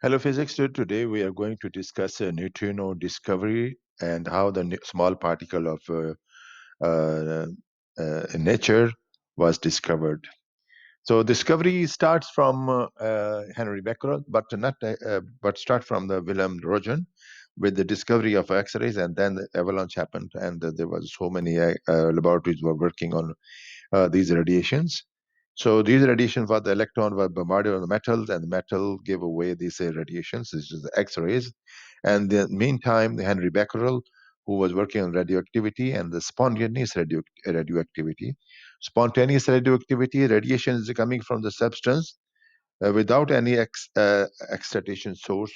Hello, physics. Today we are going to discuss neutrino discovery and how the small particle of uh, nature was discovered. So discovery starts from Henry Becquerel, but start from the Wilhelm Röntgen with the discovery of X-rays, and then the avalanche happened, and there was so many laboratories were working on these radiations. So these radiations, what the electron were bombarded on the metals, and the metal gave away these radiations. This is the X-rays. And in the meantime, Henry Becquerel, who was working on radioactivity and the spontaneous radioactivity. Spontaneous radioactivity, radiation is coming from the substance without any excitation source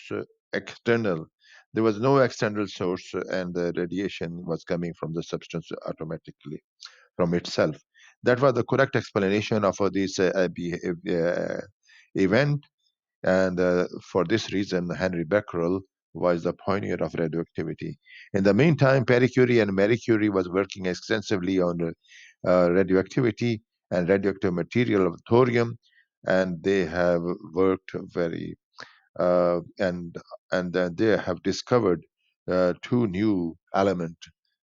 external. There was no external source, and the radiation was coming from the substance automatically from itself. That was the correct explanation of this event, and for this reason, Henry Becquerel was the pioneer of radioactivity. In the meantime, Pierre Curie and Marie Curie was working extensively on radioactivity and radioactive material of thorium, and they have worked very and then they have discovered two new element,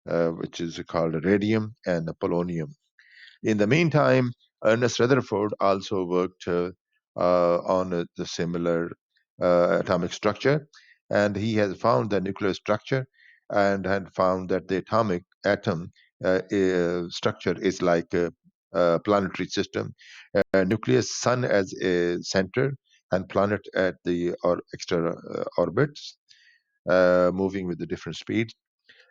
which is called radium and polonium. In the meantime, Ernest Rutherford also worked on the similar atomic structure, and he has found the nuclear structure and had found that the atomic atom structure is like a planetary system, nucleus, sun as a center, and planet at the or extra orbits, moving with the different speeds.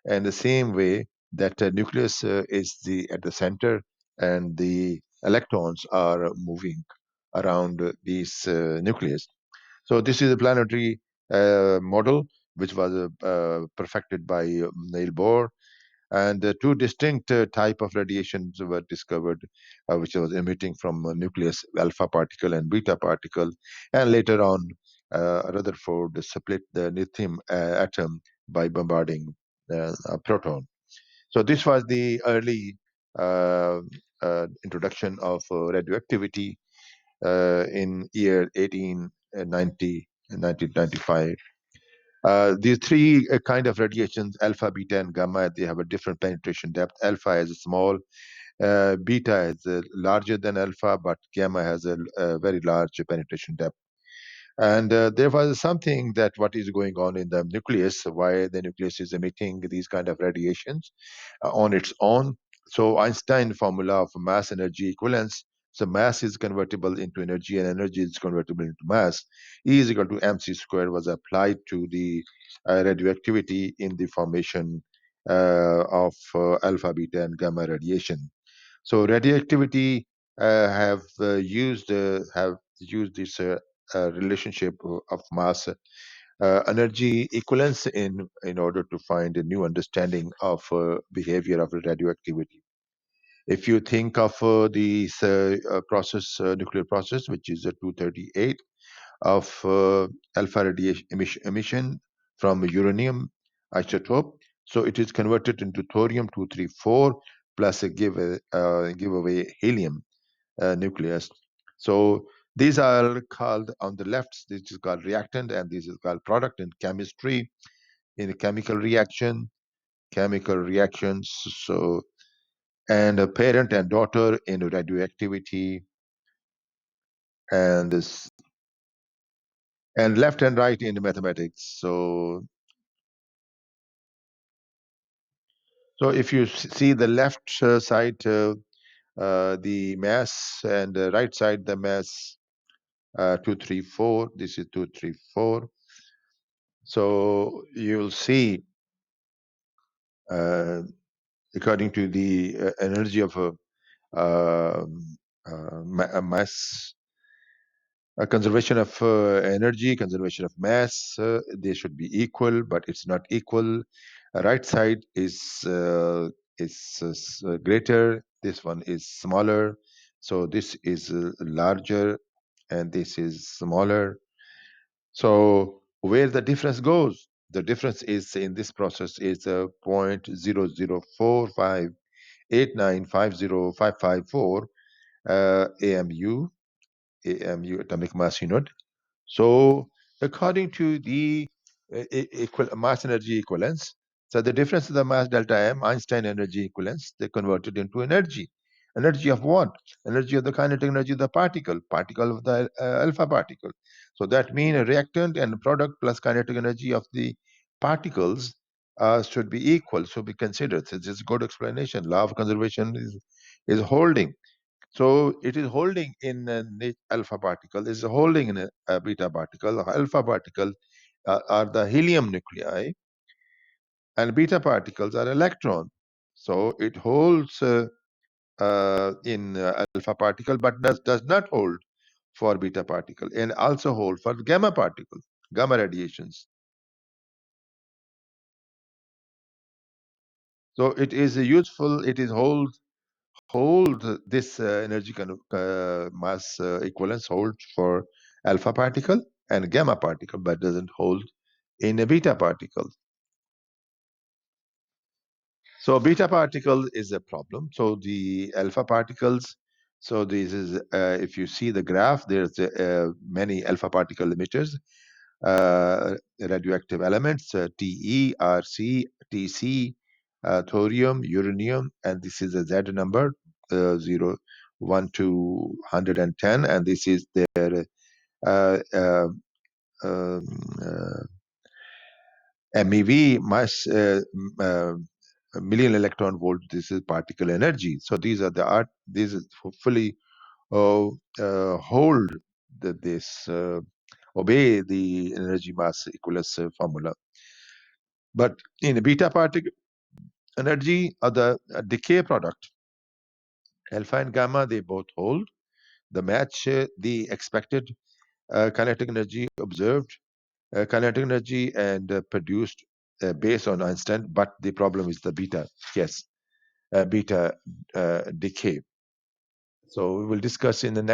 And the same way that nucleus is the at the center, and the electrons are moving around these nucleus. So this is a planetary model which was perfected by Neil Bohr, and two distinct type of radiations were discovered, which was emitting from a nucleus, alpha particle and beta particle, and later on Rutherford split the lithium atom by bombarding a proton. So this was the early uh, introduction of radioactivity in year 1890 and 1995. These three kind of radiations, alpha, beta, and gamma, they have a different penetration depth. Alpha is small, beta is larger than alpha, but gamma has a very large penetration depth. And there was something that what is going on in the nucleus, why the nucleus is emitting these kind of radiations on its own. So Einstein formula of mass energy equivalence. So mass is convertible into energy, and energy is convertible into mass. E is equal to mc squared was applied to the radioactivity in the formation of alpha, beta, and gamma radiation. So radioactivity have used this relationship of mass energy equivalence in order to find a new understanding of behavior of radioactivity. If you think of the process, nuclear process, which is a 238 of alpha radiation emission from uranium isotope, so it is converted into thorium 234 plus a giveaway helium nucleus. So these are called on the left, this is called reactant, and this is called product in chemistry, in a chemical reactions. So, and a parent and daughter in radioactivity, and this, and left and right in mathematics. So if you see the left side, the mass, and the right side, the mass, 234, this is 234. So you'll see, uh, according to the energy of a mass, a conservation of energy, conservation of mass, they should be equal, but it's not equal. Right side is greater. This one is smaller. So this is larger, and this is smaller. So where the difference goes? The difference is in this process is 0.004589505554 AMU atomic mass unit. So according to the mass energy equivalence. So the difference of the mass delta M, Einstein energy equivalence, they converted into energy. Energy of what? Energy of the kinetic energy of the particle of the alpha particle. So that means a reactant and product plus kinetic energy of the particles should be equal. So we consider this is a good explanation. Law of conservation is holding. So it is holding in alpha particle, is holding in a beta particle. Alpha particle are the helium nuclei, and beta particles are electron. So it holds in alpha particle, but does not hold for beta particle, and also hold for gamma particles, gamma radiations. So it is useful. It is hold this energy kind of mass equivalence hold for alpha particle and gamma particle, but doesn't hold in a beta particle. So beta particle is a problem. So the alpha particles. So this is if you see the graph, there's many alpha particle emitters, radioactive elements, Te, Rc, Tc, thorium, uranium, and this is a Z number, 0, 1 to 110, and this is their uh, uh, um, uh, MeV, mass million electron volt. This is particle energy. So these are the art. These is hopefully hold this obey the energy mass equivalence formula. But in a beta particle energy or the decay product, alpha and gamma, they both hold. The match the expected kinetic energy observed, kinetic energy and produced based on Einstein. But the problem is the beta. Yes, beta decay. So we will discuss in the next.